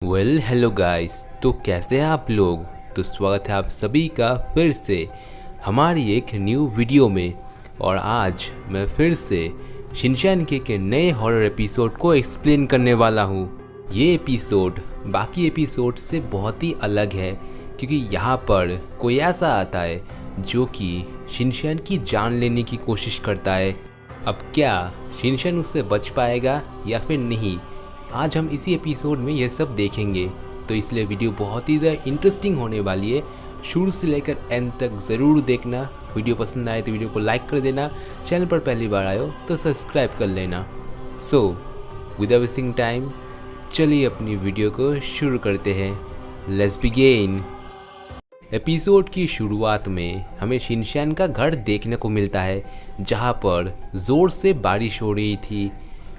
Hello guys. तो कैसे हैं आप लोग। तो स्वागत है आप सभी का फिर से हमारी एक न्यू वीडियो में। और आज मैं फिर से शिनचैन के नए हॉरर एपिसोड को एक्सप्लेन करने वाला हूँ। ये एपिसोड बाकी एपिसोड से बहुत ही अलग है क्योंकि यहाँ पर कोई ऐसा आता है जो कि शिनचैन की जान लेने की कोशिश करता है। अब क्या शिनचैन उससे बच पाएगा या फिर नहीं, आज हम इसी एपिसोड में यह सब देखेंगे। तो इसलिए वीडियो बहुत ही ज़्यादा इंटरेस्टिंग होने वाली है, शुरू से लेकर एंड तक ज़रूर देखना। वीडियो पसंद आए तो वीडियो को लाइक कर देना, चैनल पर पहली बार आए हो तो सब्सक्राइब कर लेना। सो विदाउट वेस्टिंग टाइम चलिए अपनी वीडियो को शुरू करते हैं। Let's begin. एपिसोड की शुरुआत में हमें शिनचैन का घर देखने को मिलता है जहाँ पर ज़ोर से बारिश हो रही थी।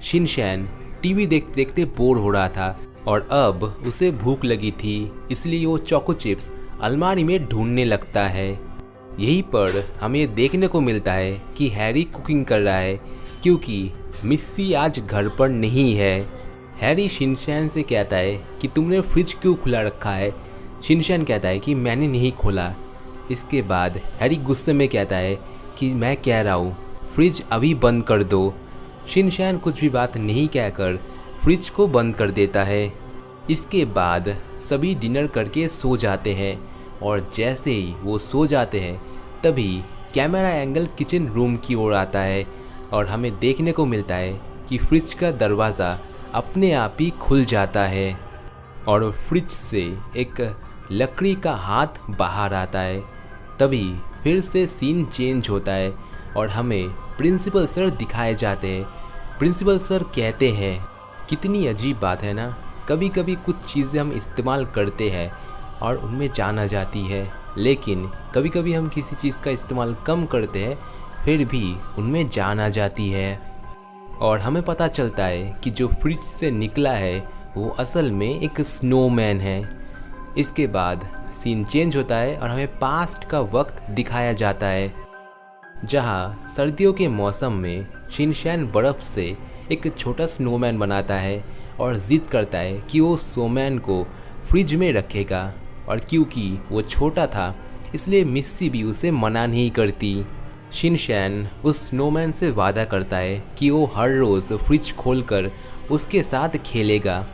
शिनचैन टीवी देखते देखते बोर हो रहा था और अब उसे भूख लगी थी, इसलिए वो चोको चिप्स अलमारी में ढूंढने लगता है। यहीं पर हमें देखने को मिलता है कि हैरी कुकिंग कर रहा है क्योंकि मिस्सी आज घर पर नहीं है। हैरी शिनचैन से कहता है कि तुमने फ्रिज क्यों खुला रखा है। शिनचैन कहता है कि मैंने नहीं खोला। इसके बाद हैरी गुस्से में कहता है कि मैं कह रहा हूँ फ्रिज अभी बंद कर दो। शिनचैन कुछ भी बात नहीं कहकर फ्रिज को बंद कर देता है। इसके बाद सभी डिनर करके सो जाते हैं और जैसे ही वो सो जाते हैं तभी कैमरा एंगल किचन रूम की ओर आता है और हमें देखने को मिलता है कि फ्रिज का दरवाज़ा अपने आप ही खुल जाता है और फ्रिज से एक लकड़ी का हाथ बाहर आता है। तभी फिर से सीन चेंज होता है और हमें प्रिंसिपल सर दिखाए जाते हैं। प्रिंसिपल सर कहते हैं, कितनी अजीब बात है ना, कभी कभी कुछ चीज़ें हम इस्तेमाल करते हैं और उनमें जान आ जाती है, लेकिन कभी कभी हम किसी चीज़ का इस्तेमाल कम करते हैं फिर भी उनमें जान आ जाती है। और हमें पता चलता है कि जो फ्रिज से निकला है वो असल में एक स्नोमैन है। इसके बाद सीन चेंज होता है और हमें पास्ट का वक्त दिखाया जाता है जहाँ सर्दियों के मौसम में शिनचैन बर्फ़ से एक छोटा स्नोमैन बनाता है और ज़िद करता है कि वो स्नोमैन को फ्रिज में रखेगा। और क्योंकि वो छोटा था इसलिए मिस्सी भी उसे मना नहीं करती। शिनचैन उस स्नोमैन से वादा करता है कि वो हर रोज़ फ्रिज खोलकर उसके साथ खेलेगा।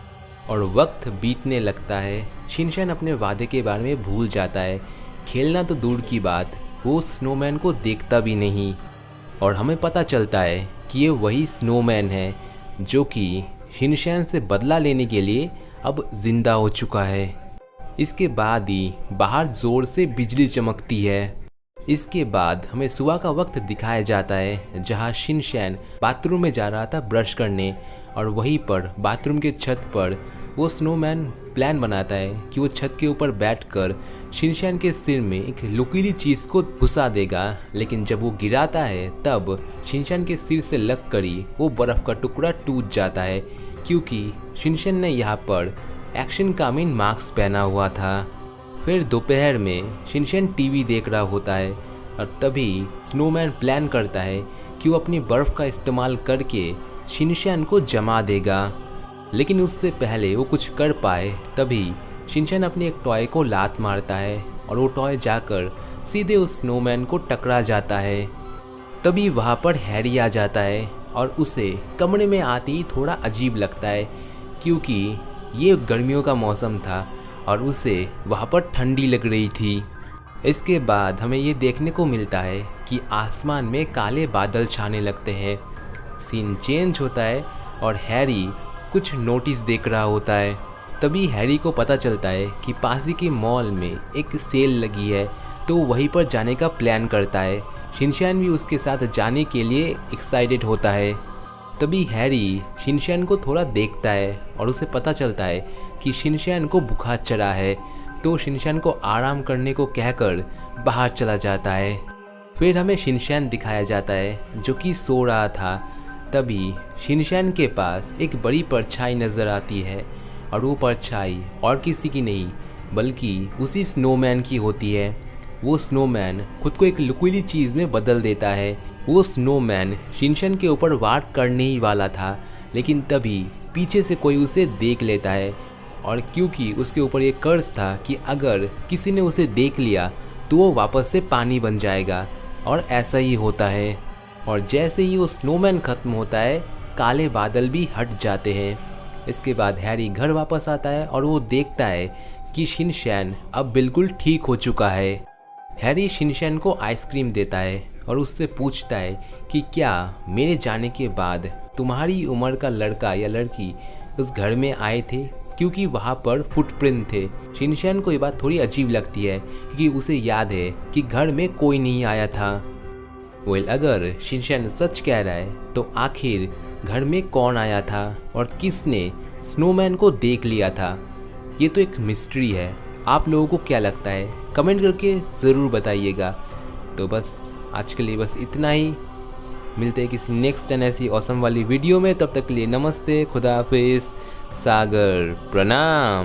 और वक्त बीतने लगता है। शिनचैन अपने वादे के बारे में भूल जाता है। खेलना तो दूर की बात, वो स्नोमैन को देखता भी नहीं। और हमें पता चलता है कि ये वही स्नोमैन है जो कि शिनचैन से बदला लेने के लिए अब जिंदा हो चुका है। इसके बाद ही बाहर ज़ोर से बिजली चमकती है। इसके बाद हमें सुबह का वक्त दिखाया जाता है जहाँ शिनचैन बाथरूम में जा रहा था ब्रश करने और वहीं पर बाथरूम के छत पर वो स्नोमैन प्लान बनाता है कि वो छत के ऊपर बैठकर शिनचैन के सिर में एक लुकीली चीज़ को घुसा देगा। लेकिन जब वो गिराता है तब शिनचैन के सिर से लगकर ही वो बर्फ़ का टुकड़ा टूट जाता है क्योंकि शिनचैन ने यहाँ पर एक्शन कामिंग मास्क पहना हुआ था। फिर दोपहर में शिनचैन टीवी देख रहा होता है और तभी स्नोमैन प्लान करता है कि वो अपनी बर्फ़ का इस्तेमाल करके शिनचैन को जमा देगा। लेकिन उससे पहले वो कुछ कर पाए तभी शिनचैन अपने एक टॉय को लात मारता है और वो टॉय जाकर सीधे उस स्नोमैन को टकरा जाता है। तभी वहाँ पर हैरी आ जाता है और उसे कमरे में आते ही थोड़ा अजीब लगता है क्योंकि ये गर्मियों का मौसम था और उसे वहाँ पर ठंडी लग रही थी। इसके बाद हमें ये देखने को मिलता है कि आसमान में काले बादल छाने लगते हैं। सीन चेंज होता है और हैरी कुछ नोटिस देख रहा होता है। तभी हैरी को पता चलता है कि पास ही के मॉल में एक सेल लगी है तो वहीं पर जाने का प्लान करता है। शिनचैन भी उसके साथ जाने के लिए एक्साइटेड होता है। तभी हैरी शिनचैन को थोड़ा देखता है और उसे पता चलता है कि शिनचैन को बुखार चढ़ा है तो शिनचैन को आराम करने को कहकर बाहर चला जाता है। फिर हमें शिनचैन दिखाया जाता है जो कि सो रहा था। तभी शिनचैन के पास एक बड़ी परछाई नज़र आती है और वो परछाई और किसी की नहीं बल्कि उसी स्नोमैन की होती है। वो स्नोमैन खुद को एक लुकीली चीज़ में बदल देता है। वो स्नोमैन शिनचैन के ऊपर वार करने ही वाला था लेकिन तभी पीछे से कोई उसे देख लेता है और क्योंकि उसके ऊपर ये कर्ज था कि अगर किसी ने उसे देख लिया तो वो वापस से पानी बन जाएगा, और ऐसा ही होता है। और जैसे ही वो स्नोमैन ख़त्म होता है, काले बादल भी हट जाते हैं। इसके बाद हैरी घर वापस आता है और वो देखता है कि शिनचैन अब बिल्कुल ठीक हो चुका है। हैरी शिनचैन को आइसक्रीम देता है और उससे पूछता है कि क्या मेरे जाने के बाद तुम्हारी उम्र का लड़का या लड़की उस घर में आए थे, क्योंकि वहाँ पर फुटप्रिंट थे। शिनचैन को ये बात थोड़ी अजीब लगती है क्योंकि उसे याद है कि घर में कोई नहीं आया था। अगर शिनचैन सच कह रहा है तो आखिर घर में कौन आया था और किसने स्नोमैन को देख लिया था, ये तो एक मिस्ट्री है। आप लोगों को क्या लगता है, कमेंट करके ज़रूर बताइएगा। तो बस आज के लिए बस इतना ही। मिलते हैं किसी नेक्स्ट एंड ऐसी ऑसम वाली वीडियो में। तब तक के लिए नमस्ते, खुदा हाफिज़, सागर प्रणाम।